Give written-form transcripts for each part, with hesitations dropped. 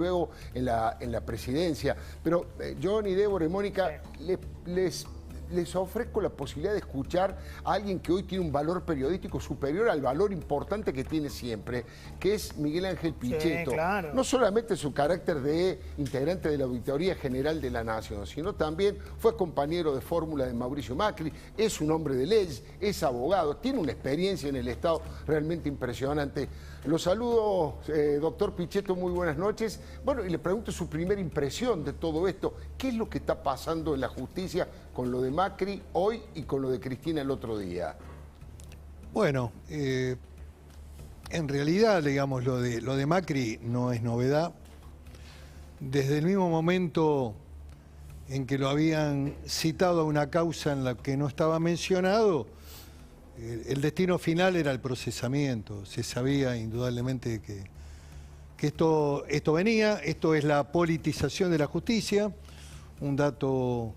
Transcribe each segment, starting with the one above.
luego en la presidencia. Pero Johnny, Débora y Mónica, les ofrezco la posibilidad de escuchar a alguien que hoy tiene un valor periodístico superior al valor importante que tiene siempre, que es Miguel Ángel Pichetto. Sí, claro. No solamente su carácter de integrante de la Auditoría General de la Nación, sino también fue compañero de fórmula de Mauricio Macri, es un hombre de leyes, es abogado, tiene una experiencia en el Estado realmente impresionante. Lo saludo, doctor Pichetto, muy buenas noches. Bueno, y le pregunto su primera impresión de todo esto. ¿Qué es lo que está pasando en la justicia con lo de Macri hoy y con lo de Cristina el otro día? Bueno, en realidad, digamos, lo de Macri no es novedad. Desde el mismo momento en que lo habían citado a una causa en la que no estaba mencionado, el destino final era el procesamiento. Se sabía indudablemente que esto venía. Esto es la politización de la justicia, un dato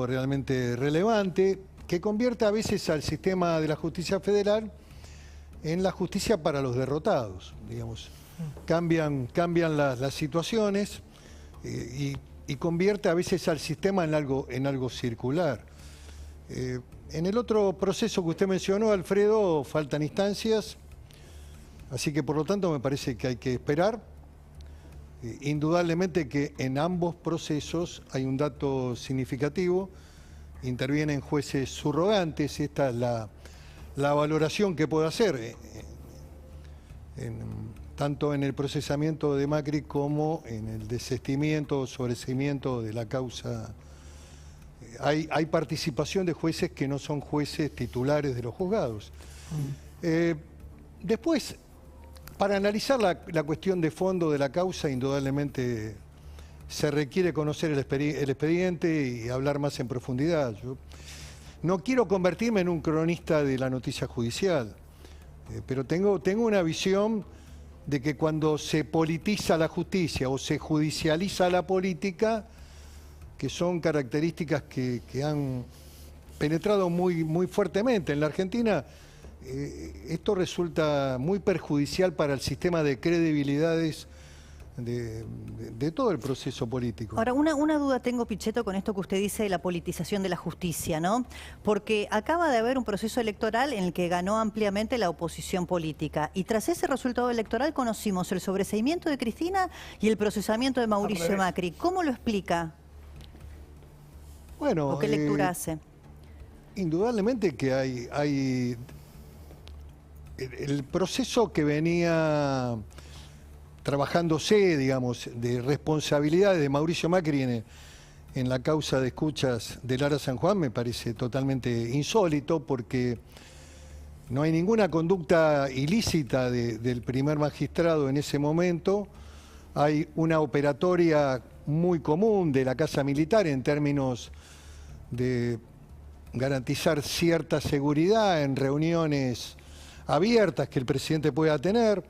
realmente relevante, que convierte a veces al sistema de la justicia federal en la justicia para los derrotados, digamos. Cambian las situaciones y convierte a veces al sistema en algo circular. En el otro proceso que usted mencionó, Alfredo, faltan instancias, así que por lo tanto me parece que hay que esperar. Indudablemente que en ambos procesos hay un dato significativo, intervienen jueces subrogantes. Esta es la valoración que puedo hacer, tanto en el procesamiento de Macri como en el desistimiento o sobreseimiento de la causa. Hay participación de jueces que no son jueces titulares de los juzgados. Después, para analizar la cuestión de fondo de la causa, indudablemente se requiere conocer el expediente y hablar más en profundidad. Yo no quiero convertirme en un cronista de la noticia judicial, pero tengo una visión de que cuando se politiza la justicia o se judicializa la política, que son características que han penetrado muy fuertemente en la Argentina, esto resulta muy perjudicial para el sistema de credibilidades de todo el proceso político. Ahora, una duda tengo, Pichetto, con esto que usted dice de la politización de la justicia, ¿no? Porque acaba de haber un proceso electoral en el que ganó ampliamente la oposición política, y tras ese resultado electoral conocimos el sobreseimiento de Cristina y el procesamiento de Mauricio Macri. ¿Cómo lo explica? Bueno, ¿O qué lectura hace? Indudablemente que hay el proceso que venía trabajándose, digamos, de responsabilidades de Mauricio Macri en la causa de escuchas de Lara San Juan, me parece totalmente insólito, porque no hay ninguna conducta ilícita del primer magistrado en ese momento. Hay una operatoria muy común de la Casa Militar en términos de garantizar cierta seguridad en reuniones abiertas que el presidente pueda tener.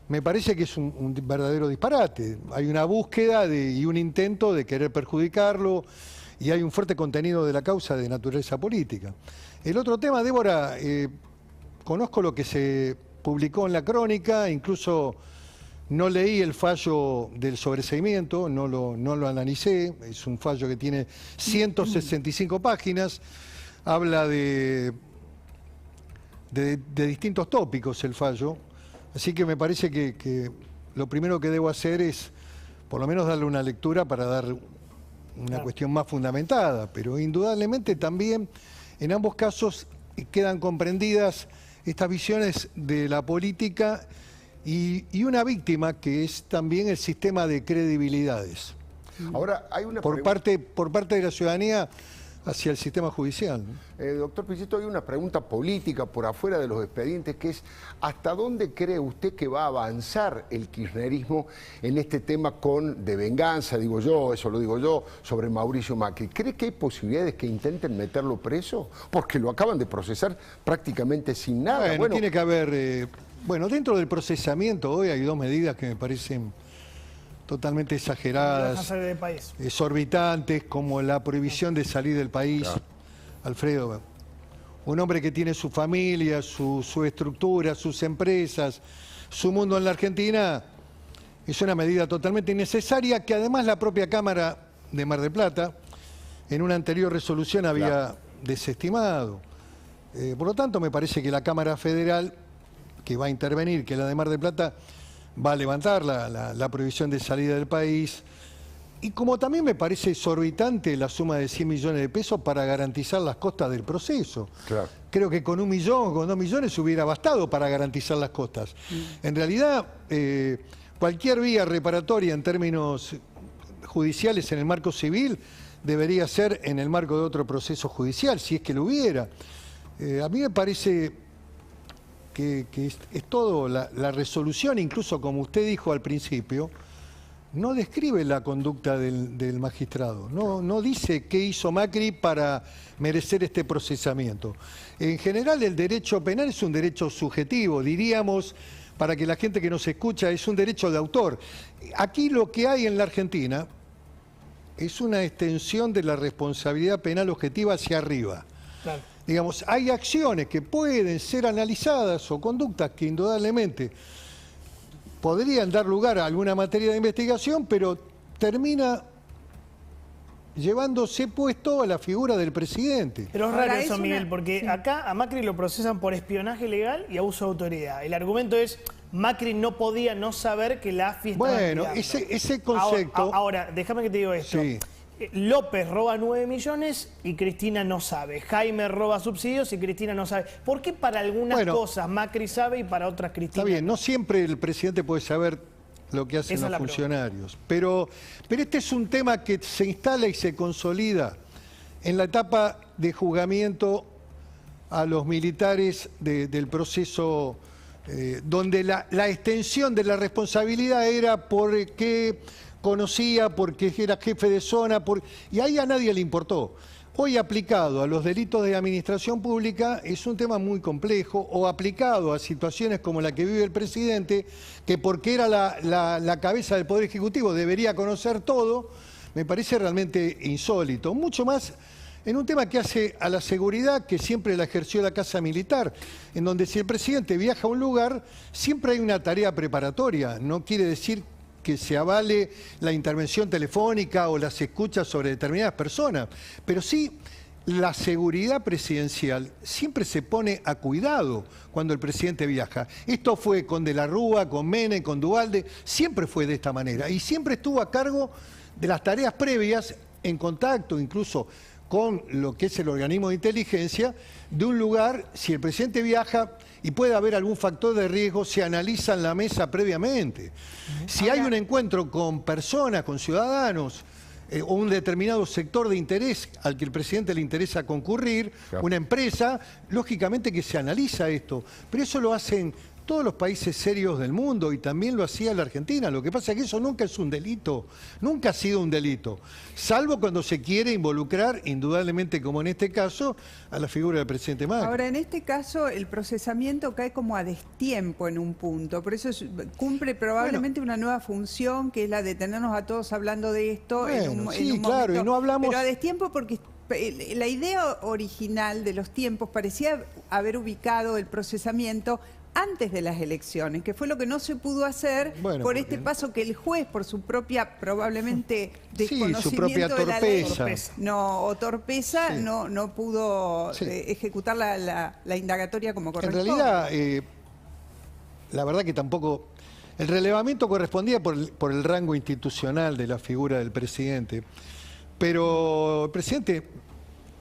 Me parece que es un verdadero disparate. Hay una búsqueda y un intento de querer perjudicarlo, y hay un fuerte contenido de la causa de naturaleza política. El otro tema, Débora, conozco lo que se publicó en la crónica, incluso no leí el fallo del sobreseimiento, no lo analicé. Es un fallo que tiene 165 páginas, habla de distintos tópicos el fallo, así que me parece que lo primero que debo hacer es por lo menos darle una lectura para dar una cuestión más fundamentada, pero indudablemente también en ambos casos quedan comprendidas estas visiones de la política y una víctima que es también el sistema de credibilidades. Ahora, hay una por parte de la ciudadanía hacia el sistema judicial. Doctor Pichetto, hay una pregunta política por afuera de los expedientes, que es ¿hasta dónde cree usted que va a avanzar el kirchnerismo en este tema de venganza, digo yo, eso lo digo yo, sobre Mauricio Macri? ¿Cree que hay posibilidades que intenten meterlo preso? Porque lo acaban de procesar prácticamente sin nada. Bueno, tiene que haber... bueno, dentro del procesamiento hoy hay dos medidas que me parecen totalmente exageradas, exorbitantes, como la prohibición de salir del país. Claro. Alfredo, un hombre que tiene su familia, su estructura, sus empresas, su mundo en la Argentina, Es una medida totalmente innecesaria que además la propia Cámara de Mar del Plata en una anterior resolución había desestimado. Por lo tanto, me parece que la Cámara Federal, que va a intervenir, que la de Mar del Plata, va a levantar la prohibición de salida del país. Y como también me parece exorbitante la suma de 100 millones de pesos para garantizar las costas del proceso. Claro. Creo que con 1 millón o con 2 millones hubiera bastado para garantizar las costas. En realidad, cualquier vía reparatoria en términos judiciales en el marco civil debería ser en el marco de otro proceso judicial, si es que lo hubiera. A mí me parece que es todo la resolución, incluso como usted dijo al principio, no describe la conducta del magistrado, no dice qué hizo Macri para merecer este procesamiento. En general el derecho penal es un derecho subjetivo, diríamos, para que la gente que nos escucha, es un derecho de autor. Aquí lo que hay en la Argentina es una extensión de la responsabilidad penal objetiva hacia arriba. Claro. Digamos, hay acciones que pueden ser analizadas o conductas que indudablemente podrían dar lugar a alguna materia de investigación, pero termina llevándose puesto a la figura del presidente. Pero es Ahora, raro eso, es Miguel, una- porque sí. acá a Macri lo procesan por espionaje ilegal y abuso de autoridad. El argumento es, Macri no podía no saber que la AFI estaba Bueno, investigando. ese concepto... Ahora, déjame que te digo esto. Sí. López roba 9 millones y Cristina no sabe. Jaime roba subsidios y Cristina no sabe. ¿Por qué para algunas Bueno, cosas Macri sabe y para otras Cristina Está bien, no siempre el presidente puede saber lo que hacen Esa es los la funcionarios, pero este es un tema que se instala y se consolida en la etapa de juzgamiento a los militares del proceso, donde la extensión de la responsabilidad era porque conocía, porque era jefe de zona, y ahí a nadie le importó. Hoy aplicado a los delitos de administración pública es un tema muy complejo, o aplicado a situaciones como la que vive el presidente, que porque era la cabeza del Poder Ejecutivo debería conocer todo, me parece realmente insólito. Mucho más en un tema que hace a la seguridad, que siempre la ejerció la Casa Militar, en donde si el presidente viaja a un lugar, siempre hay una tarea preparatoria. No quiere decir que se avale la intervención telefónica o las escuchas sobre determinadas personas, pero sí la seguridad presidencial siempre se pone a cuidado cuando el presidente viaja. Esto fue con De la Rúa, con Menem, con Duhalde, siempre fue de esta manera y siempre estuvo a cargo de las tareas previas, en contacto incluso con lo que es el organismo de inteligencia de un lugar. Si el presidente viaja y puede haber algún factor de riesgo, se analiza en la mesa previamente. Si hay un encuentro con personas, con ciudadanos, o un determinado sector de interés al que el presidente le interesa concurrir, Claro. una empresa, lógicamente que se analiza esto. Pero eso lo hacen todos los países serios del mundo y también lo hacía la Argentina. Lo que pasa es que eso nunca es un delito, nunca ha sido un delito, salvo cuando se quiere involucrar, indudablemente como en este caso, a la figura del presidente Macri. Ahora, en este caso, el procesamiento cae como a destiempo en un punto, por eso cumple probablemente una nueva función, que es la de tenernos a todos hablando de esto Bueno, sí, en un claro, momento. y no hablamos- Pero a destiempo porque la idea original de los tiempos parecía haber ubicado el procesamiento antes de las elecciones, que fue lo que no se pudo hacer Bueno, por porque- este paso que el juez, por su propia, probablemente, Sí, su desconocimiento propia de la ley, torpeza. o torpeza, Sí. no pudo Sí. ejecutar la indagatoria como En corresponde. realidad, la verdad que tampoco... El relevamiento correspondía por el rango institucional de la figura del presidente, pero el presidente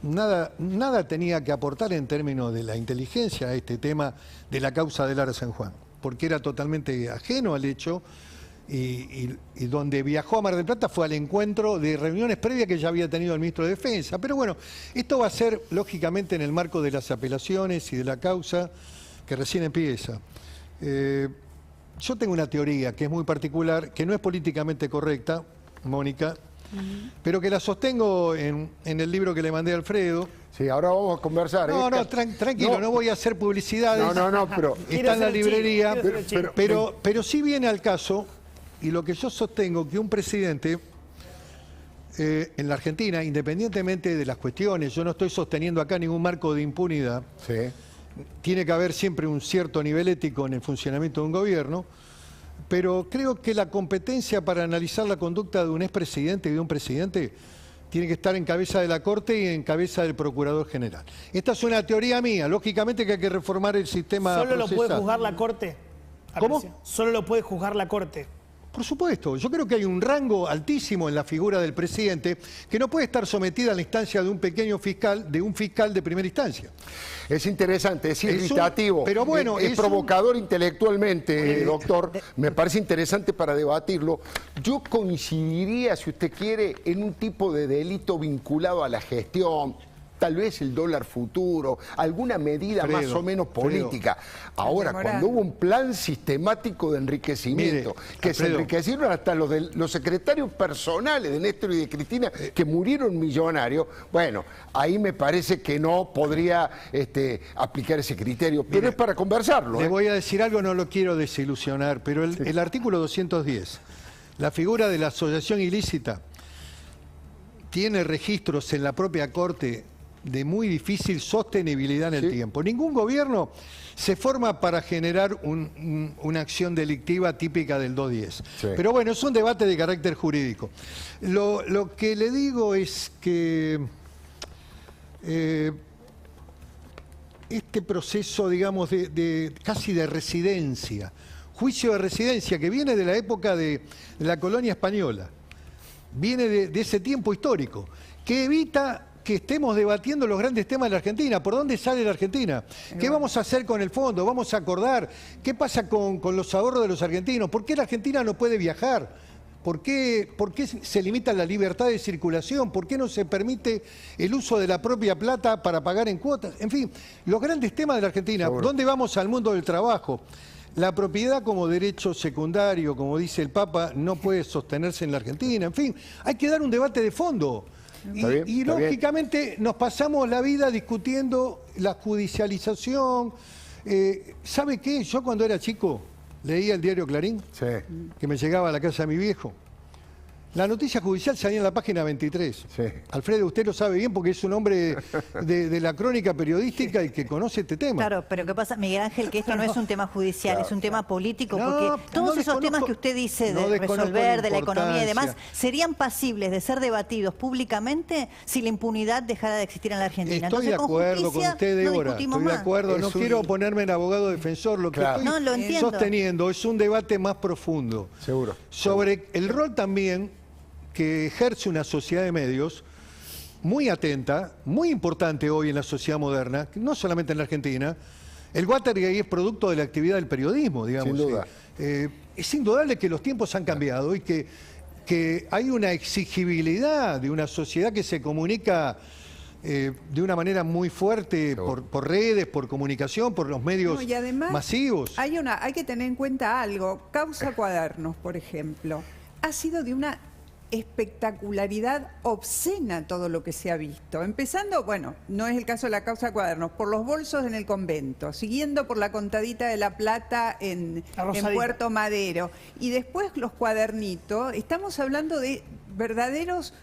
nada tenía que aportar en términos de la inteligencia a este tema de la causa de Lara San Juan, porque era totalmente ajeno al hecho y donde viajó a Mar del Plata fue al encuentro de reuniones previas que ya había tenido el ministro de Defensa. Pero bueno, esto va a ser lógicamente en el marco de las apelaciones y de la causa que recién empieza. Yo tengo una teoría que es muy particular, que no es políticamente correcta, Mónica, pero que la sostengo en el libro que le mandé a Alfredo. Sí, ahora vamos a conversar. No, ¿eh? tranquilo, no voy a hacer publicidades. No, pero... Está en la Quiero ser chico, librería, quiero ser chico. pero sí viene al caso, y lo que yo sostengo, que un presidente en la Argentina, independientemente de las cuestiones, yo no estoy sosteniendo acá ningún marco de impunidad, Sí. tiene que haber siempre un cierto nivel ético en el funcionamiento de un gobierno, pero creo que la competencia para analizar la conducta de un expresidente y de un presidente tiene que estar en cabeza de la Corte y en cabeza del Procurador General. Esta es una teoría mía. Lógicamente que hay que reformar el sistema ¿Solo procesal. lo puede juzgar la Corte? ¿Cómo? Solo lo puede juzgar la Corte. Por supuesto, yo creo que hay un rango altísimo en la figura del presidente que no puede estar sometida a la instancia de un pequeño fiscal, de un fiscal de primera instancia. Es interesante, es irritativo, pero bueno, es provocador intelectualmente, doctor. Me parece interesante para debatirlo. Yo coincidiría, si usted quiere, en un tipo de delito vinculado a la gestión, tal vez el dólar futuro, alguna medida más o menos política. Ahora, cuando hubo un plan sistemático de enriquecimiento, que se enriquecieron hasta los secretarios personales de Néstor y de Cristina, que murieron millonarios, bueno, ahí me parece que no podría aplicar ese criterio, pero es para conversarlo. Le voy a decir algo, no lo quiero desilusionar, pero el artículo 210, la figura de la asociación ilícita, tiene registros en la propia Corte de muy difícil sostenibilidad en el tiempo. Ningún gobierno se forma para generar una acción delictiva típica del 210. Sí. Pero bueno, es un debate de carácter jurídico. Lo que le digo es que este proceso, digamos, casi de residencia, juicio de residencia, que viene de la época de la colonia española, viene de ese tiempo histórico, que evita que estemos debatiendo los grandes temas de la Argentina. ¿Por dónde sale la Argentina? ¿Qué vamos a hacer con el fondo? ¿Vamos a acordar? ¿Qué pasa con los ahorros de los argentinos? ¿Por qué la Argentina no puede viajar? ¿Por qué se limita la libertad de circulación? ¿Por qué no se permite el uso de la propia plata para pagar en cuotas? En fin, los grandes temas de la Argentina. Seguro. ¿Dónde vamos al mundo del trabajo? La propiedad como derecho secundario, como dice el Papa, no puede sostenerse en la Argentina. En fin, hay que dar un debate de fondo. Y lógicamente nos pasamos la vida discutiendo la judicialización. ¿Sabe qué? Yo cuando era chico leía el diario Clarín, que me llegaba a la casa de mi viejo. La noticia judicial salía en la página 23. Sí. Alfredo, usted lo sabe bien porque es un hombre de la crónica periodística y que conoce este tema. Claro, pero ¿qué pasa, Miguel Ángel? Que esto no es un tema judicial, es un tema político, porque todos esos temas que usted dice de resolver, de la economía y demás, serían pasibles de ser debatidos públicamente si la impunidad dejara de existir en la Argentina. Estoy de acuerdo con usted, Débora. Estoy de acuerdo. No quiero ponerme en abogado defensor. Lo que estoy sosteniendo es un debate más profundo. Seguro. Sobre el rol también que ejerce una sociedad de medios muy atenta, muy importante hoy en la sociedad moderna, no solamente en la Argentina. El Watergate es producto de la actividad del periodismo, digamos. Sin duda. Es indudable que los tiempos han cambiado y que hay una exigibilidad de una sociedad que se comunica de una manera muy fuerte por redes, por comunicación, por los medios y además, masivos. Hay que tener en cuenta algo. Causa Cuadernos, por ejemplo, ha sido de una espectacularidad obscena todo lo que se ha visto. Empezando, bueno, no es el caso de la causa Cuadernos, por los bolsos en el convento, siguiendo por la contadita de La Plata en Puerto Madero, y después los cuadernitos. Estamos hablando de verdaderos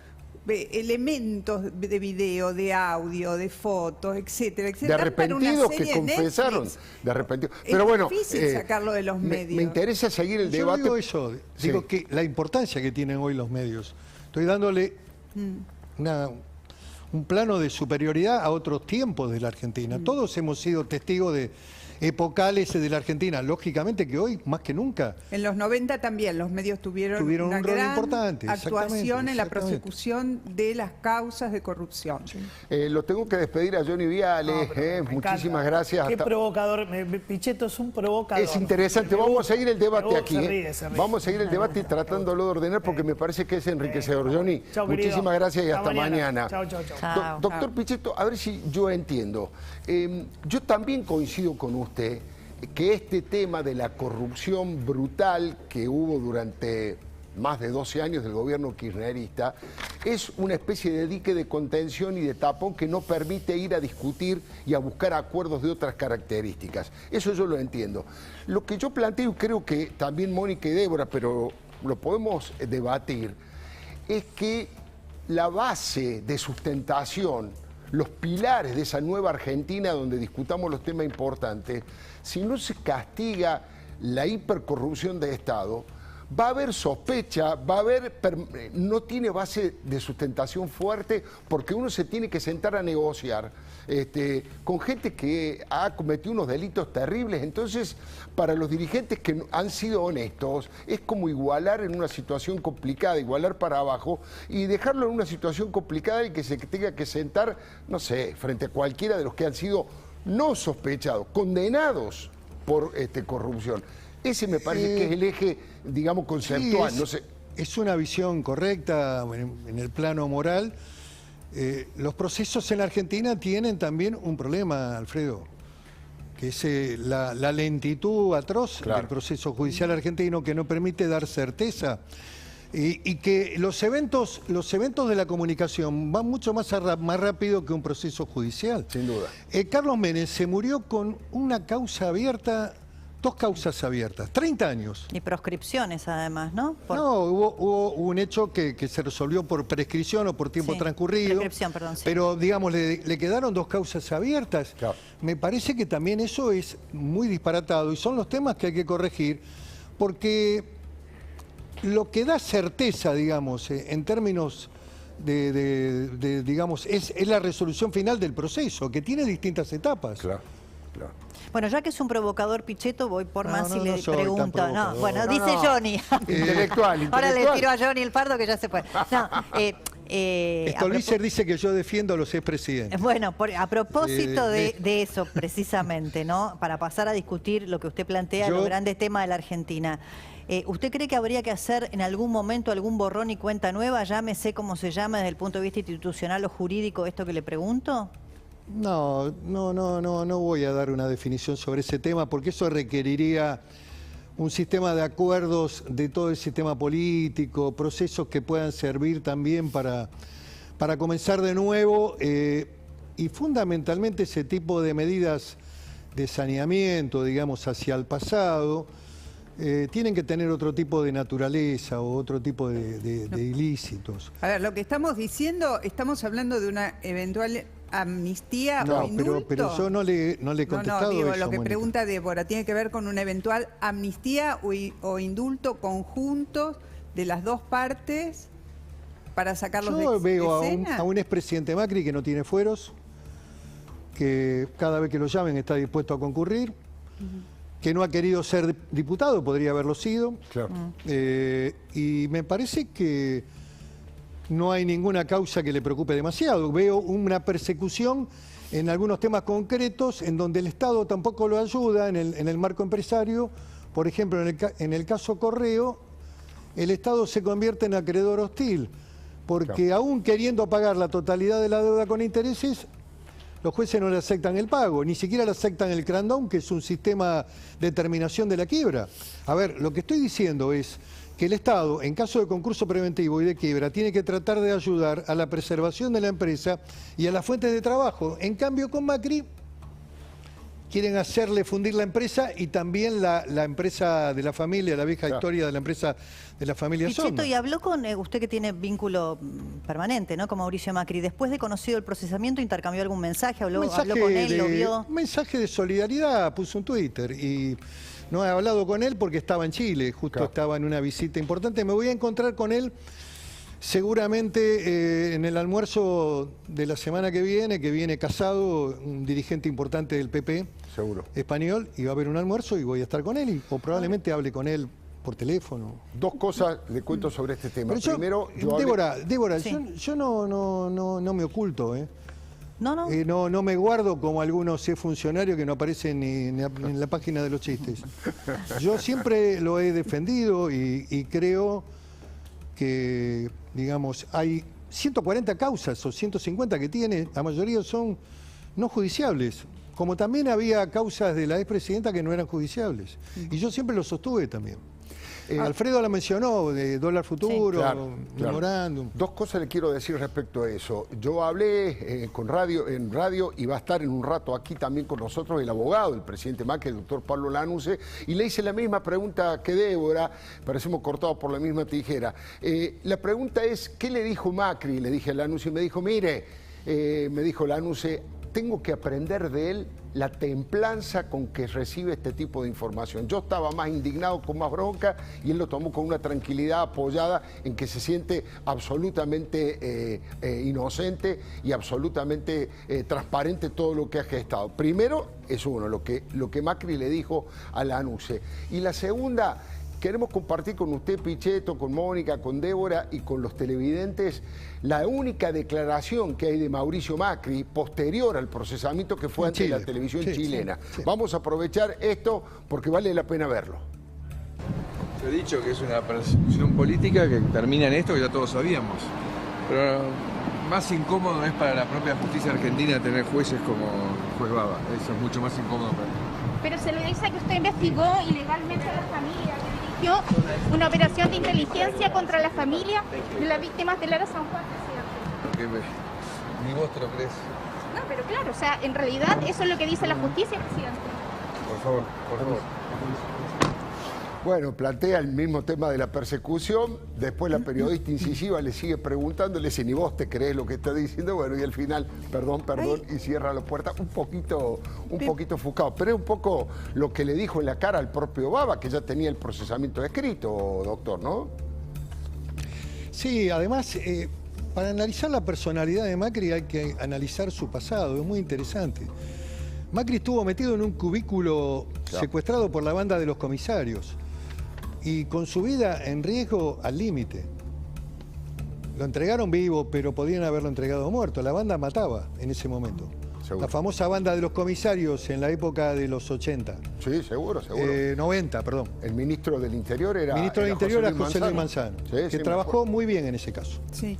elementos de video, de audio, de fotos, etcétera, etcétera. De arrepentidos que confesaron. De arrepentidos. Pero bueno, es difícil sacarlo de los medios. Me interesa seguir el debate. Digo eso, digo que la importancia que tienen hoy los medios. Estoy dándole un plano de superioridad a otros tiempos de la Argentina. Todos hemos sido testigos de epocales de la Argentina. Lógicamente que hoy, más que nunca... En los 90 también los medios tuvieron una un rol gran importante, actuación en la prosecución de las causas de corrupción. Sí. Lo tengo que despedir a Johnny Viale. Muchísimas gracias. Qué provocador. Pichetto es un provocador. Es interesante. Vamos a seguir el debate aquí. Se ríe. Vamos a seguir el debate tratándolo de ordenar porque me parece que es enriquecedor. Johnny, muchísimas gracias y hasta mañana. Chao. Doctor Pichetto, a ver si yo entiendo. Yo también coincido con usted que este tema de la corrupción brutal que hubo durante más de 12 años del gobierno kirchnerista es una especie de dique de contención y de tapón que no permite ir a discutir y a buscar acuerdos de otras características. Eso yo lo entiendo. Lo que yo planteo, y creo que también Mónica y Débora, pero lo podemos debatir, es que la base de sustentación, los pilares de esa nueva Argentina donde discutamos los temas importantes, si no se castiga la hipercorrupción de Estado, va a haber sospecha, no tiene base de sustentación fuerte, porque uno se tiene que sentar a negociar con gente que ha cometido unos delitos terribles. Entonces, para los dirigentes que han sido honestos, es como igualar en una situación complicada, igualar para abajo, y dejarlo en una situación complicada y que se tenga que sentar, no sé, frente a cualquiera de los que han sido no sospechados, condenados por corrupción. Ese me parece que es el eje, digamos, conceptual. Sí, no sé. Es una visión correcta en el plano moral. Los procesos en la Argentina tienen también un problema, Alfredo, que es la lentitud atroz del proceso judicial argentino, que no permite dar certeza. Y que los eventos de la comunicación van mucho más rápido que un proceso judicial. Sin duda. Carlos Menem se murió con una causa abierta, 2 causas abiertas, 30 años. Y proscripciones además, ¿no? No, hubo un hecho que se resolvió por prescripción o por tiempo transcurrido. Prescripción, perdón, sí. Pero, digamos, le quedaron 2 causas abiertas. Claro. Me parece que también eso es muy disparatado y son los temas que hay que corregir, porque lo que da certeza, digamos, en términos digamos, es la resolución final del proceso, que tiene distintas etapas. Claro, claro. Bueno, ya que es un provocador, Picheto, voy por más y le soy tan pregunto. No, provocador. bueno, dice Johnny. Intelectual. Ahora le tiro a Johnny el fardo que ya se fue. No, Stolbizer dice que yo defiendo a los expresidentes. Bueno, a propósito de eso precisamente, ¿no? Para pasar a discutir lo que usted plantea, los grandes temas de la Argentina. ¿Usted cree que habría que hacer en algún momento algún borrón y cuenta nueva? Llámese como se llama desde el punto de vista institucional o jurídico esto que le pregunto. No voy a dar una definición sobre ese tema, porque eso requeriría un sistema de acuerdos de todo el sistema político, procesos que puedan servir también para comenzar de nuevo, y fundamentalmente ese tipo de medidas de saneamiento, digamos, hacia el pasado, tienen que tener otro tipo de naturaleza o otro tipo de ilícitos. A ver, lo que estamos diciendo, estamos hablando de una eventual amnistía o indulto. Pero yo no le he contestado digo, eso, lo que Mónica. pregunta Débora tiene que ver con una eventual amnistía o indulto conjuntos de las dos partes para sacarlos de escena. Yo veo a un expresidente Macri que no tiene fueros, que cada vez que lo llamen está dispuesto a concurrir, que no ha querido ser diputado, podría haberlo sido. Claro. Y me parece que no hay ninguna causa que le preocupe demasiado. Veo una persecución en algunos temas concretos en donde el Estado tampoco lo ayuda en el marco empresario. Por ejemplo, en el caso Correo, el Estado se convierte en acreedor hostil, porque aún queriendo pagar la totalidad de la deuda con intereses, los jueces no le aceptan el pago, ni siquiera le aceptan el crandown, que es un sistema de terminación de la quiebra. A ver, lo que estoy diciendo es que el Estado, en caso de concurso preventivo y de quiebra, tiene que tratar de ayudar a la preservación de la empresa y a las fuentes de trabajo. En cambio, con Macri quieren hacerle fundir la empresa y también la empresa de la familia, la vieja historia de la empresa de la familia Sonda. Picheto, y habló con usted que tiene vínculo permanente, ¿no? Con Mauricio Macri. Después de conocido el procesamiento, ¿intercambió algún mensaje? ¿Habló con él? ¿Lo vio? Un mensaje de solidaridad, puso un Twitter. Y no he hablado con él porque estaba en Chile, justo estaba en una visita importante. Me voy a encontrar con él seguramente en el almuerzo de la semana que viene Casado, un dirigente importante del PP español, y va a haber un almuerzo y voy a estar con él, o probablemente hable con él por teléfono. 2 cosas le cuento sobre este tema. Primero, Débora, Sí. yo no me oculto, No. No me guardo como algunos funcionarios que no aparecen ni en la página de los chistes. Yo siempre lo he defendido y creo que, digamos, hay 140 causas o 150 que tiene, la mayoría son no judiciables, como también había causas de la expresidenta que no eran judiciables. Y yo siempre lo sostuve también. Alfredo la mencionó, de dólar futuro, memorándum. 2 cosas le quiero decir respecto a eso. Yo hablé en radio y va a estar en un rato aquí también con nosotros el abogado del presidente Macri, el doctor Pablo Lanuse, y le hice la misma pregunta que Débora, parecemos cortados por la misma tijera. La pregunta es, ¿qué le dijo Macri? Le dije a Lanuse y me dijo, mire, me dijo Lanuse, tengo que aprender de él la templanza con que recibe este tipo de información. Yo estaba más indignado, con más bronca, y él lo tomó con una tranquilidad apoyada en que se siente absolutamente inocente y absolutamente transparente todo lo que ha gestado. Primero, es uno, lo que Macri le dijo a Lanuse. Y la segunda, queremos compartir con usted, Pichetto, con Mónica, con Débora y con los televidentes la única declaración que hay de Mauricio Macri posterior al procesamiento que fue ante la televisión chilena. Sí. Vamos a aprovechar esto porque vale la pena verlo. Yo he dicho que es una persecución política que termina en esto que ya todos sabíamos. Pero más incómodo es para la propia justicia argentina tener jueces como el juez Baba. Eso es mucho más incómodo para mí. Pero se le dice que usted investigó ilegalmente a la familia, que dirigió una operación de inteligencia contra la familia de las víctimas de Lara San Juan, presidente. Ni vos te lo crees. No, pero claro, o sea, en realidad eso es lo que dice la justicia, presidente. Por favor, por favor. Bueno, plantea el mismo tema de la persecución, después la periodista incisiva le sigue preguntando, le dice, ni vos te crees lo que está diciendo, bueno, y al final, perdón, y cierra la puerta, un poquito ofuscado, pero es un poco lo que le dijo en la cara al propio Baba, que ya tenía el procesamiento escrito, doctor, ¿no? Sí, además, para analizar la personalidad de Macri hay que analizar su pasado, es muy interesante. Macri estuvo metido en un cubículo secuestrado por la banda de los comisarios y con su vida en riesgo al límite. Lo entregaron vivo, pero podían haberlo entregado muerto. La banda mataba en ese momento. Seguro. La famosa banda de los comisarios en la época de los 80. Sí, seguro. 90, perdón. El ministro del Interior era José Luis Manzano, que trabajó muy bien en ese caso. Sí.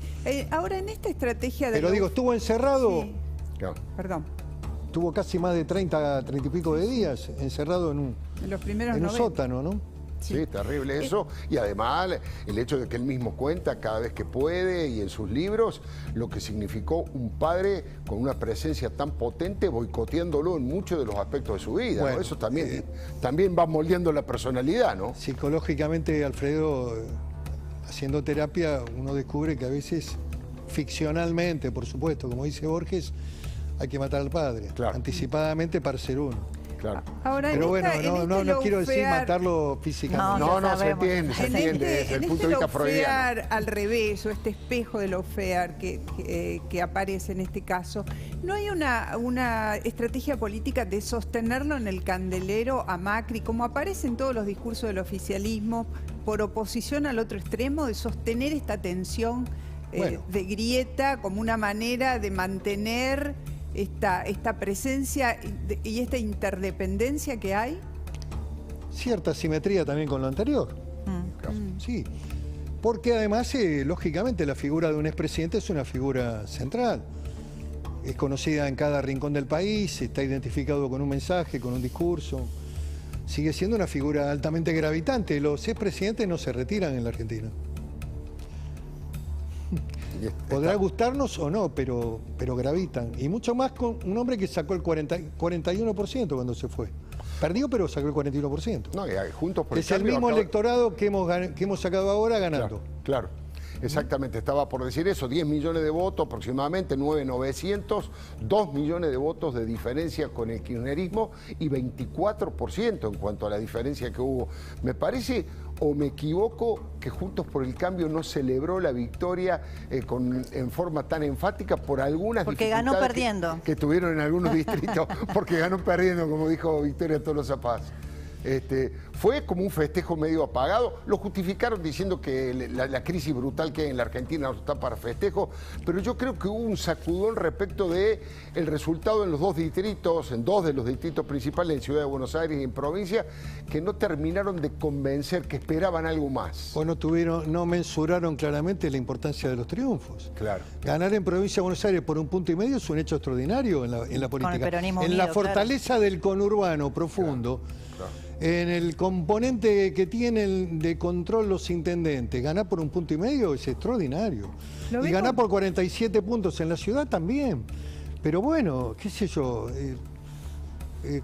Ahora, en esta estrategia de... Pero digo, estuvo encerrado... Sí. Perdón. Tuvo casi más de 30 y pico de días encerrado en un sótano, ¿no? Sí, terrible eso. Y además el hecho de que él mismo cuenta cada vez que puede y en sus libros lo que significó un padre con una presencia tan potente boicoteándolo en muchos de los aspectos de su vida. Bueno, ¿no? Eso también va moldeando la personalidad, ¿no? Psicológicamente, Alfredo, haciendo terapia, uno descubre que a veces, ficcionalmente, por supuesto, como dice Borges, hay que matar al padre, anticipadamente para ser uno. Claro. Ahora, pero bueno, no quiero decir matarlo físicamente. No, se entiende, desde el punto de vista freudiano. Al revés, o este espejo de lawfare que aparece en este caso, ¿no hay una estrategia política de sostenerlo en el candelero a Macri, como aparece en todos los discursos del oficialismo, por oposición al otro extremo, de sostener esta tensión de grieta como una manera de mantener esta presencia y esta interdependencia que hay? Cierta simetría también con lo anterior. Sí, porque además, lógicamente, la figura de un expresidente es una figura central. Es conocida en cada rincón del país, está identificado con un mensaje, con un discurso. Sigue siendo una figura altamente gravitante. Los expresidentes no se retiran en la Argentina. Podrá gustarnos o no, pero gravitan. Y mucho más con un hombre que sacó el 41% cuando se fue. Perdió, pero sacó el 41%. No, y Juntos por el es el mismo electorado que hemos sacado ahora ganando. Claro. Exactamente, estaba por decir eso, 10 millones de votos aproximadamente, 9.900, 2 millones de votos de diferencia con el kirchnerismo y 24% en cuanto a la diferencia que hubo. Me parece, o me equivoco, que Juntos por el Cambio no celebró la victoria en forma tan enfática por algunas dificultades ganó perdiendo. Que tuvieron en algunos distritos, porque ganó perdiendo, como dijo Victoria Tolosa Paz. Fue como un festejo medio apagado. Lo justificaron diciendo que la crisis brutal que hay en la Argentina no está para festejo, pero yo creo que hubo un sacudón respecto de el resultado en los dos distritos, en dos de los distritos principales, en Ciudad de Buenos Aires y en provincia, que no terminaron de convencer, que esperaban algo más. O no mensuraron claramente la importancia de los triunfos. Claro. Ganar en provincia de Buenos Aires por 1,5 puntos es un hecho extraordinario en la política. Con el peronismo en unido, la fortaleza del conurbano profundo. Claro. En el componente que tienen de control los intendentes, ganar por 1,5 puntos es extraordinario. Y ganar por 47 puntos en la ciudad también. Pero bueno, qué sé yo,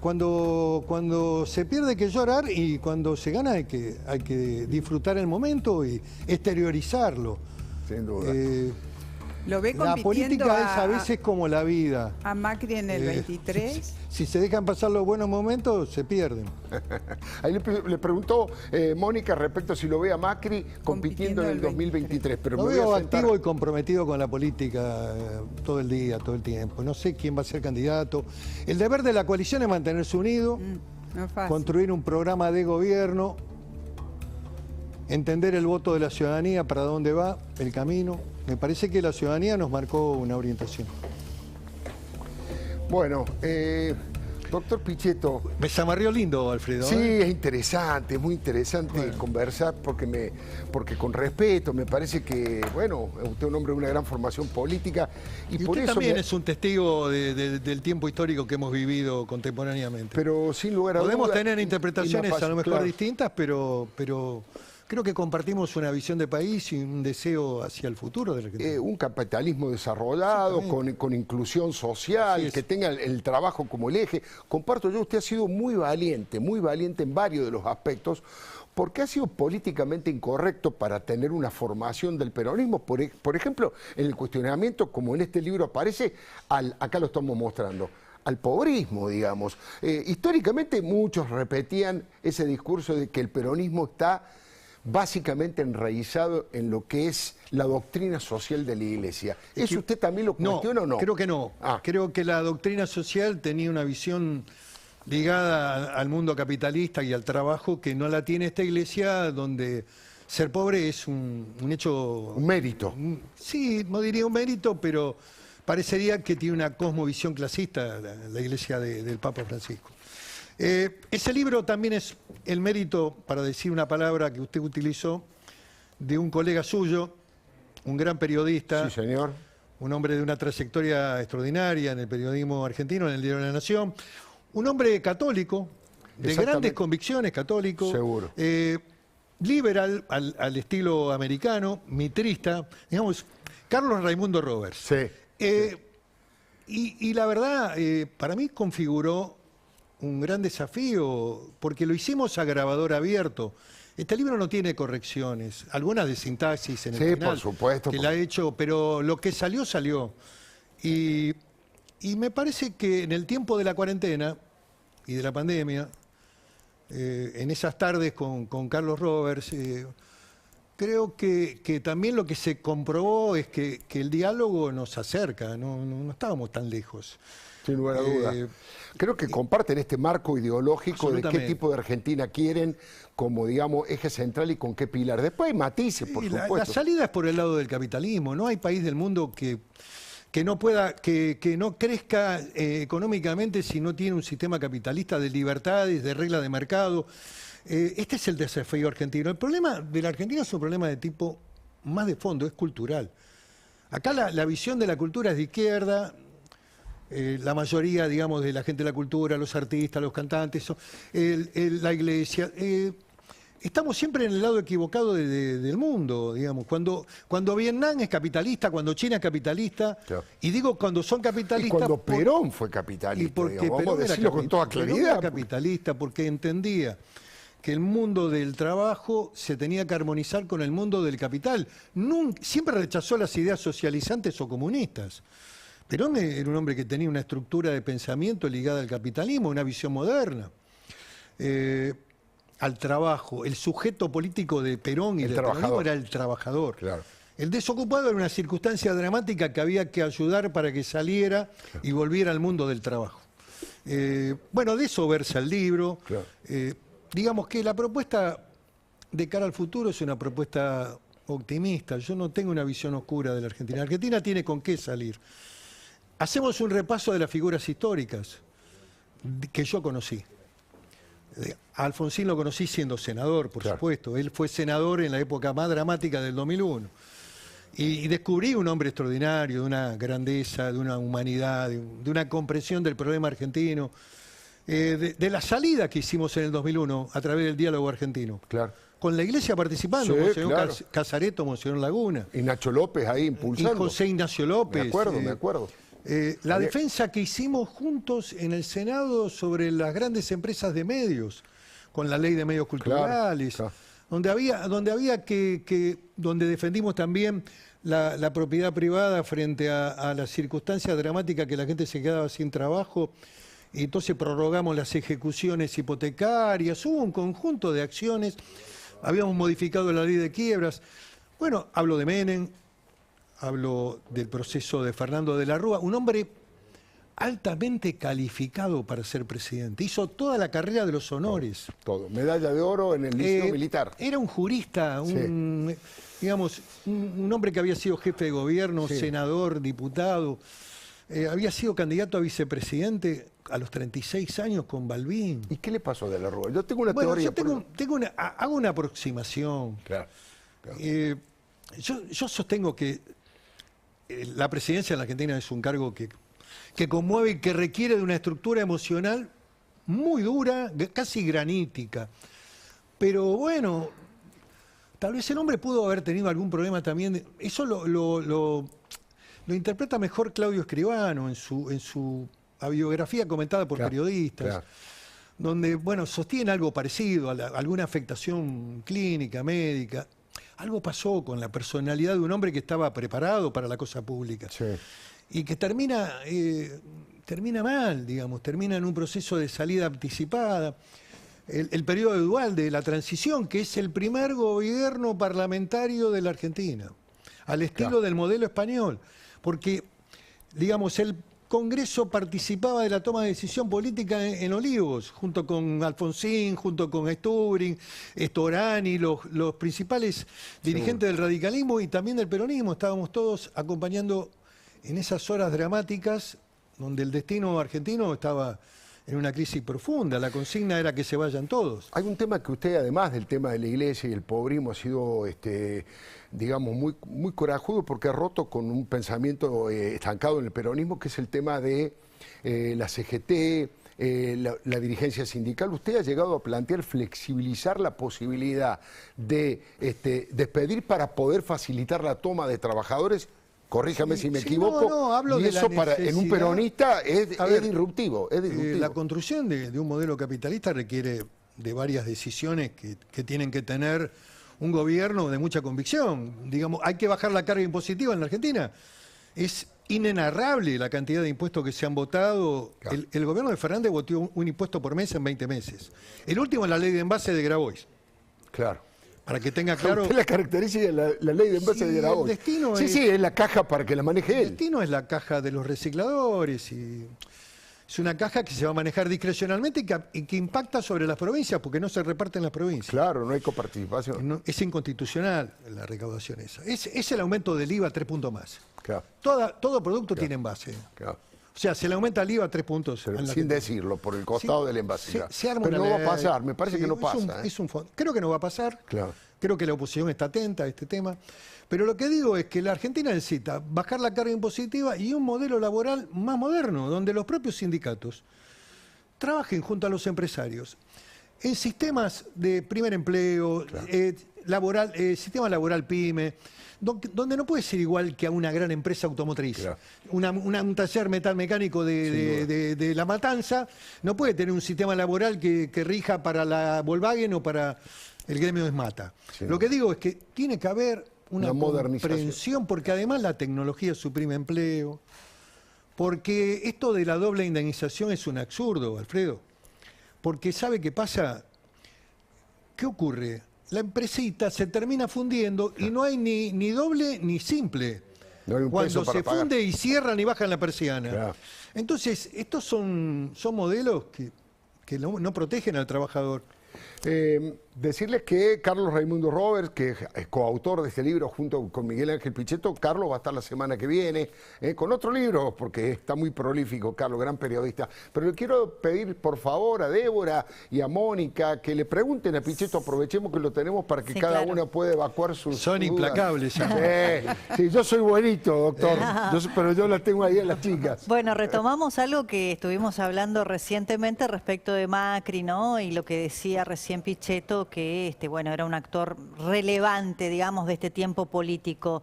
cuando se pierde hay que llorar y cuando se gana hay que disfrutar el momento y exteriorizarlo. Sin duda. ¿Lo ve La compitiendo política es a veces como la vida. a Macri en el 23? Si se dejan pasar los buenos momentos, se pierden. Ahí le preguntó Mónica respecto a si lo ve a Macri compitiendo en el 2023. Pero Lo me voy veo a sentar. activo y comprometido con la política todo el día, todo el tiempo. No sé quién va a ser candidato. El deber de la coalición es mantenerse unido, No es fácil. construir un programa de gobierno, entender el voto de la ciudadanía, para dónde va, el camino. Me parece que la ciudadanía nos marcó una orientación. Bueno, doctor Pichetto. Me zamarrió lindo, Alfredo. Sí, es interesante, es muy interesante conversar porque con respeto, me parate que, bueno, usted es un hombre de una gran formación política y por usted eso también es un testigo del tiempo histórico que hemos vivido contemporáneamente. Pero sin lugar a Podemos dudas, tener interpretaciones a lo mejor claro. distintas, pero creo que compartimos una visión de país y un deseo hacia el futuro de la Argentina. Un capitalismo desarrollado, con inclusión social, que tenga el trabajo como el eje. Comparto yo, usted ha sido muy valiente en varios de los aspectos, porque ha sido políticamente incorrecto para tener una formación del peronismo. Por ejemplo, en el cuestionamiento, como en este libro aparece, acá lo estamos mostrando, al pobrismo, digamos. Históricamente muchos repetían ese discurso de que el peronismo está básicamente enraizado en lo que es la doctrina social de la Iglesia. ¿Eso usted también lo cuestiona o no? Creo que no. Creo que la doctrina social tenía una visión ligada al mundo capitalista y al trabajo que no la tiene esta Iglesia, donde ser pobre es un hecho... Un mérito. Sí, no diría un mérito, pero parecería que tiene una cosmovisión clasista la Iglesia del Papa Francisco. Ese libro también es el mérito, para decir una palabra que usted utilizó, de un colega suyo, un gran periodista. Sí, señor. Un hombre de una trayectoria extraordinaria en el periodismo argentino, en el Diario de la Nación. Un hombre católico, de grandes convicciones, católico. Seguro. Liberal al estilo americano, mitrista, digamos, Carlos Raimundo Roberts. Sí. Y la verdad, para mí configuró un gran desafío, porque lo hicimos a grabador abierto. Este libro no tiene correcciones, algunas de sintaxis en el final, por supuesto, que la he hecho, pero lo que salió, salió. Y me parece que en el tiempo de la cuarentena y de la pandemia, en esas tardes con Carlos Roberts, creo que también lo que se comprobó es que el diálogo nos acerca, no estábamos tan lejos. Sin lugar a dudas. Creo que comparten este marco ideológico de qué tipo de Argentina quieren como, digamos, eje central y con qué pilar. Después hay matices, por supuesto. La salida es por el lado del capitalismo. No hay país del mundo que no pueda, que no crezca económicamente si no tiene un sistema capitalista de libertades, de reglas de mercado. Este es el desafío argentino. El problema de la Argentina es un problema de tipo más de fondo, es cultural. Acá la visión de la cultura es de izquierda. La mayoría, digamos, de la gente de la cultura, los artistas, los cantantes, la iglesia, estamos siempre en el lado equivocado del mundo, digamos. Cuando Vietnam es capitalista, cuando China es capitalista, claro. Y digo cuando son capitalistas... Y cuando Perón fue capitalista, y porque digamos, vamos a decirlo con toda claridad. Perón era capitalista porque entendía que el mundo del trabajo se tenía que armonizar con el mundo del capital. Siempre rechazó las ideas socializantes o comunistas. Perón era un hombre que tenía una estructura de pensamiento ligada al capitalismo, una visión moderna, al trabajo. El sujeto político de Perón y del peronismo era el trabajador. Claro. El desocupado era una circunstancia dramática que había que ayudar para que saliera y volviera al mundo del trabajo. Bueno, de eso versa el libro. Claro. Digamos que la propuesta de cara al futuro es una propuesta optimista. Yo no tengo una visión oscura de la Argentina. La Argentina tiene con qué salir. Hacemos un repaso de las figuras históricas que yo conocí. A Alfonsín lo conocí siendo senador, por supuesto. Él fue senador en la época más dramática del 2001. Y descubrí un hombre extraordinario, de una grandeza, de una humanidad, de una comprensión del problema argentino, de la salida que hicimos en el 2001 a través del diálogo argentino. Claro. Con la iglesia participando, Monseñor Casareto, Monseñor Laguna. Y Nacho López ahí impulsando. Y José Ignacio López. Me acuerdo. La defensa que hicimos juntos en el Senado sobre las grandes empresas de medios, con la ley de medios culturales. donde defendimos también la propiedad privada frente a las circunstancias dramáticas que la gente se quedaba sin trabajo, y entonces prorrogamos las ejecuciones hipotecarias, hubo un conjunto de acciones, habíamos modificado la ley de quiebras. Bueno, hablo de Menem, hablo del proceso de Fernando de la Rúa, un hombre altamente calificado para ser presidente. Hizo toda la carrera de los honores. Todo. Medalla de oro en el liceo militar. Era un jurista, digamos, un hombre que había sido jefe de gobierno, senador, diputado. Había sido candidato a vicepresidente a los 36 años con Balbín. ¿Y qué le pasó a de la Rúa? Yo tengo una Bueno, teoría. yo hago una aproximación. Claro. Yo sostengo que la presidencia en la Argentina es un cargo que conmueve y que requiere de una estructura emocional muy dura, casi granítica. Pero bueno, tal vez el hombre pudo haber tenido algún problema también. Eso lo interpreta mejor Claudio Escribano en su biografía comentada por periodistas, donde, bueno, sostiene algo parecido, alguna afectación clínica, médica. Algo pasó con la personalidad de un hombre que estaba preparado para la cosa pública. Sí. Y que termina mal, digamos, termina en un proceso de salida anticipada. El periodo dual de la transición, que es el primer gobierno parlamentario de la Argentina, al estilo del modelo español. Porque, digamos, el Congreso participaba de la toma de decisión política en Olivos, junto con Alfonsín, junto con Sturing, Storani, los principales dirigentes del radicalismo y también del peronismo. Estábamos todos acompañando en esas horas dramáticas donde el destino argentino estaba en una crisis profunda. La consigna era que se vayan todos. Hay un tema que usted, además del tema de la iglesia y el pobrismo, ha sido, digamos, muy corajudo porque ha roto con un pensamiento estancado en el peronismo, que es el tema de la CGT, la dirigencia sindical. Usted ha llegado a plantear flexibilizar la posibilidad de despedir para poder facilitar la toma de trabajadores. Corríjame si me equivoco. Hablo y de eso en un peronista es disruptivo. La construcción de un modelo capitalista requiere de varias decisiones que tienen que tener un gobierno de mucha convicción. Digamos, hay que bajar la carga impositiva en la Argentina. Es inenarrable la cantidad de impuestos que se han votado. Claro. El gobierno de Fernández votó un impuesto por mes en 20 meses. El último es la ley de envase de Grabois. Claro. Para que tenga claro... Usted la característica de la ley de envase de Grabois. El destino es la caja para que la maneje él. El destino es la caja de los recicladores y es una caja que se va a manejar discrecionalmente y que impacta sobre las provincias porque no se reparten las provincias. Claro, no hay coparticipación. Es inconstitucional la recaudación esa. Es el aumento del IVA 3 puntos más. Claro. Todo producto tiene envase. Claro. O sea, se le aumenta el IVA 3 puntos. Sin decirlo, por el costado del envase. Pero no va a pasar, me parece que no pasa. Creo que no va a pasar. Claro. Creo que la oposición está atenta a este tema. Pero lo que digo es que la Argentina necesita bajar la carga impositiva y un modelo laboral más moderno, donde los propios sindicatos trabajen junto a los empresarios en sistemas de primer empleo, sistema laboral pyme, donde no puede ser igual que a una gran empresa automotriz. Claro. Un taller metalmecánico de La Matanza no puede tener un sistema laboral que rija para la Volkswagen o para el gremio de Esmata. Lo que digo es que tiene que haber una comprensión, porque además la tecnología suprime empleo, porque esto de la doble indemnización es un absurdo, Alfredo. Porque ¿sabe qué pasa? ¿Qué ocurre? La empresita se termina fundiendo y no hay ni doble ni simple. No hay un cuando se funde y cierran y bajan la persiana. Claro. Entonces, estos son modelos que no protegen al trabajador. Decirles que Carlos Raimundo Roberts, que es coautor de este libro junto con Miguel Ángel Pichetto, Carlos va a estar la semana que viene con otro libro, porque está muy prolífico, Carlos, gran periodista. Pero le quiero pedir, por favor, a Débora y a Mónica que le pregunten a Pichetto, aprovechemos que lo tenemos para que cada una pueda evacuar sus Son dudas. Implacables. Sí, yo soy buenito, doctor, pero yo las tengo ahí a las chicas. Bueno, retomamos algo que estuvimos hablando recientemente respecto de Macri, ¿no? Y lo que decía recién Pichetto, que bueno, era un actor relevante, digamos, de este tiempo político.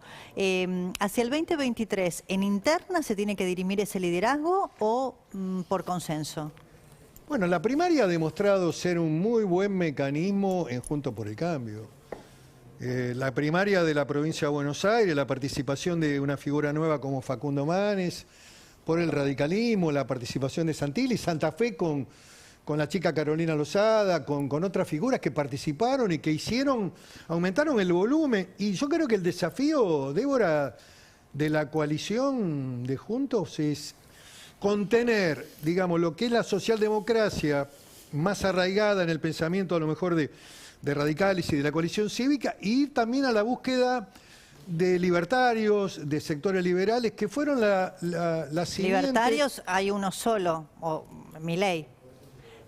Hacia el 2023, ¿en interna se tiene que dirimir ese liderazgo o por consenso? Bueno, la primaria ha demostrado ser un muy buen mecanismo en Juntos por el Cambio. La primaria de la provincia de Buenos Aires, la participación de una figura nueva como Facundo Manes, por el radicalismo, la participación de Santilli, Santa Fe con la chica Carolina Lozada, con otras figuras que participaron y que aumentaron el volumen. Y yo creo que el desafío, Débora, de la coalición de Juntos es contener, digamos, lo que es la socialdemocracia más arraigada en el pensamiento a lo mejor de radicales y de la coalición cívica, e ir también a la búsqueda de libertarios, de sectores liberales, que fueron la siguiente... Libertarios hay uno solo, o Milei.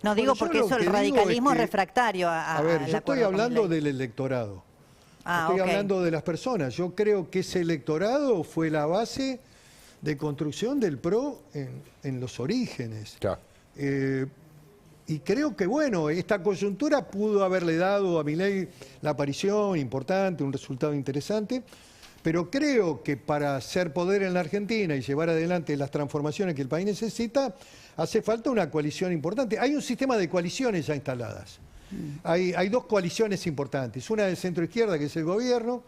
No Bueno, digo yo porque lo eso que el digo radicalismo es que, refractario a ver, yo estoy acuerdo con hablando Milei. del electorado. Ah, Estoy ok. hablando de las personas. Yo creo que ese electorado fue la base de construcción del PRO en los orígenes. Claro. Y creo que, bueno, esta coyuntura pudo haberle dado a Milei la aparición importante, un resultado interesante, pero creo que para ser poder en la Argentina y llevar adelante las transformaciones que el país necesita, hace falta una coalición importante. Hay un sistema de coaliciones ya instaladas. Hay dos coaliciones importantes. Una de centro-izquierda, que es el gobierno,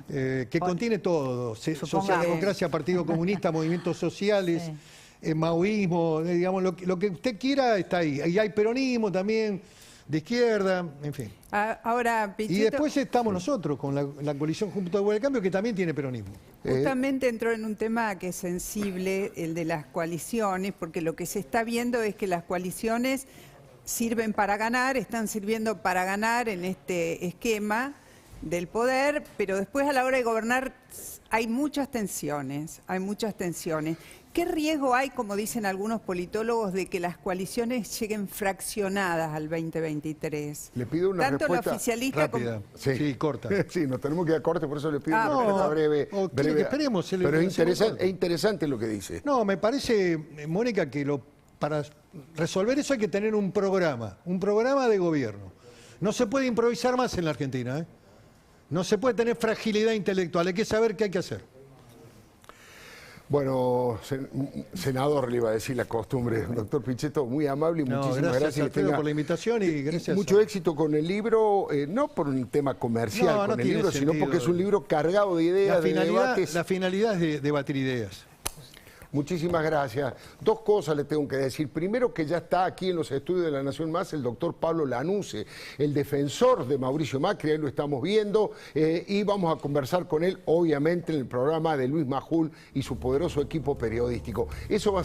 que contiene todo. Socialdemocracia, Partido Comunista, movimientos sociales, maoísmo, digamos, lo que usted quiera está ahí. Y hay peronismo también, de izquierda, en fin. Ahora, Pichetto, Y después estamos nosotros, con la coalición Juntos por el Cambio, que también tiene peronismo. justamente entró en un tema que es sensible, el de las coaliciones, porque lo que se está viendo es que las coaliciones sirven para ganar, están sirviendo para ganar en este esquema del poder, pero después a la hora de gobernar hay muchas tensiones, ¿Qué riesgo hay, como dicen algunos politólogos, de que las coaliciones lleguen fraccionadas al 2023? Le pido una Tanto respuesta la oficialista Rápida, como... sí, corta. Sí, nos tenemos que ir a corte, por eso le pido Ah, una respuesta no, breve. o quiere que esperemos, se le- Pero se le corta. es interesante lo que dice. No, me parece, Mónica, que para resolver eso hay que tener un programa de gobierno. No se puede improvisar más en la Argentina, ¿eh? No se puede tener fragilidad intelectual, hay que saber qué hay que hacer. Bueno, senador, le iba a decir la costumbre, doctor Pichetto, muy amable y No, muchísimas gracias, gracias. Alfredo, por la invitación y gracias. Mucho éxito con el libro, no por un tema comercial No, no con el tiene libro, sino sentido. porque es un libro cargado de ideas, de debates. La finalidad es debatir ideas. Muchísimas gracias. Dos cosas le tengo que decir. Primero, que ya está aquí en los estudios de La Nación Más el doctor Pablo Lanuse, el defensor de Mauricio Macri, ahí lo estamos viendo, y vamos a conversar con él, obviamente, en el programa de Luis Majul y su poderoso equipo periodístico. Eso va a ser